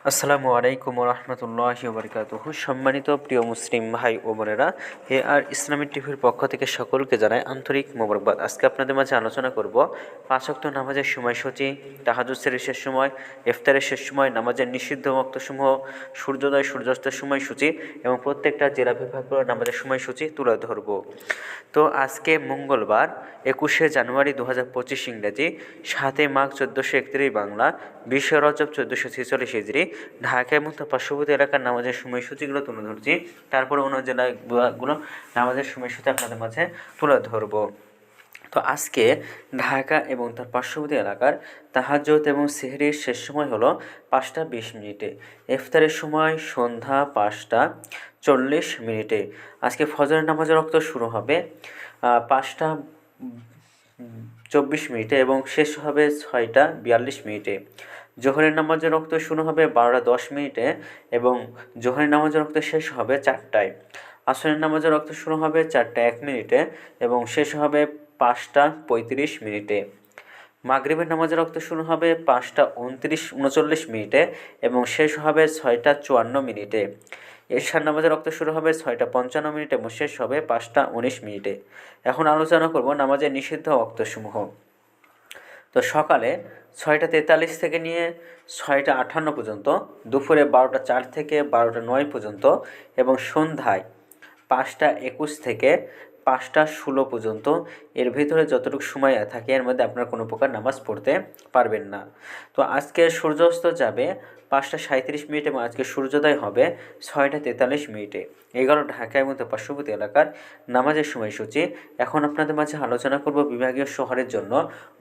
আসসালামু আলাইকুম রহমতুল্লাহি ওবরকাতুহু। সম্মানিত প্রিয় মুসলিম ভাই ও বোনেরা, আর ইসলামিক টিভির পক্ষ থেকে সকলকে জানাই আন্তরিক মোবারকবাদ। আজকে আপনাদের মাঝে আলোচনা করব 5 ওয়াক্ত নামাজের সময়সূচি, তাহাজ্জুদ সেহরির শেষ সময়, ইফতারের শেষ সময়, নামাজের নিষিদ্ধ ওয়াক্তসমূহ, সূর্যোদয় সূর্যাস্তের সময়সূচি এবং প্রত্যেকটা জেলা বিভাগগুলোর নামাজের সময়সূচি তুলে ধরব। তো আজকে মঙ্গলবার 21শে জানুয়ারি 2025 ইংরেজি, 7 মাঘ 1431 বাংলা, 20 রজব 1446 হিজরি। ঢাকা এবং তার পার্শ্ববর্তী এলাকার নামাজের সময়সূচিগুলো তুলে ধরছি, তারপরে অন্য জেলাগুলো নামাজের সময়সূচি আপনাদের মাঝে তুলে ধরব। তো আজকে ঢাকা এবং তার পার্শ্ববর্তী এলাকার তাহাজ্জুদ এবং সেহরির শেষ সময় হলো 5টা 20 মিনিটে। ইফতারের সময় সন্ধ্যা 5টা 40 মিনিটে। আজকে ফজরের নামাজের ওয়াক্ত শুরু হবে 5টা 24 মিনিটে এবং শেষ হবে 6টা 42 মিনিটে। জোহরের নামাজের ওয়াক্ত শুরু হবে 12টা 10 মিনিটে এবং জোহরের নামাজের ওয়াক্ত শেষ হবে 4টায়। আসরের নামাজের ওয়াক্ত শুরু হবে 4টা 1 মিনিটে এবং শেষ হবে 5টা 35 মিনিটে। মাগরিবের নামাজের ওয়াক্ত শুরু হবে 5টা 39 মিনিটে এবং শেষ হবে 6টা 54 মিনিটে। এশার নামাজের ওয়াক্ত শুরু হবে 6টা 55 মিনিটে এবং শেষ হবে 5টা 19 মিনিটে। এখন আলোচনা করব নামাজের নিষিদ্ধ ওয়াক্তসমূহ। তো সকালে 6টা 43 থেকে নিয়ে 6টা 58 পর্যন্ত, দুপুরে 12টা 4 থেকে 12টা 9 পর্যন্ত এবং সন্ধ্যায় 5টা 21 থেকে 5টা 16 পর্যন্ত। এর ভিতরে যতটুকু সময় থাকে এর মধ্যে আপনারা কোনো প্রকার নামাজ পড়তে পারবেন না। তো আজকে সূর্যাস্ত যাবে 5টা 37 মিনিট এবং আজকে সূর্যোদয় হবে 6টা 43 মিনিটে। এগুলো ঢাকা এবং তার পার্শ্ববর্তী এলাকার নামাজের সময়সূচি। এখন আপনাদের মাঝে আলোচনা করব বিভাগীয় শহরের জন্য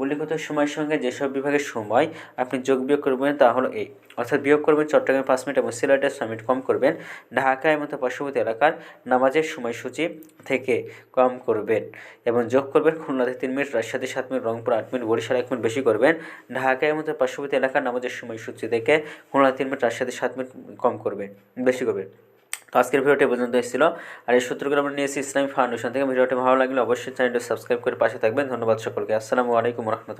উল্লিখিত সময়ের সঙ্গে যেসব বিভাগের সময় আপনি যোগ বিয়োগ করবেন তা হলো এই, অর্থাৎ বিয়োগ করবেন চট্টগ্রামে 5 মিনিট এবং সিলেটে 6 মিনিট কম করবেন, ঢাকা এবং তার পার্শ্ববর্তী এলাকার নামাজের সময়সূচি থেকে কম করবেন এবং যোগ করবেন খুলনাতে 3 মিনিট, রাজশাহীতে 7 minute, Rangpur 8 minute, Barishal 1 minute বেশি করবেন, ঢাকা এবং তার পার্শ্ববর্তী এলাকার নামাজের সময়সূচি থেকে খুলনা 3 মিনিট, রাজশাহীতে 7 মিনিট কম করবেন, বেশি করবেন। তো আজকের ভিডিওটি পর্যন্ত এসেছিল, আর এই সূত্রগুলো আমরা নিয়েছি ইসলামী ফাউন্ডেশন থেকে। ভিডিওটি ভালো লাগলে অবশ্যই চ্যানেলটি সাবস্ক্রাইব করে পাশে থাকবেন। ধন্যবাদ সকলকে। আসসালামু আলাইকুম রহমতুল্লাহ।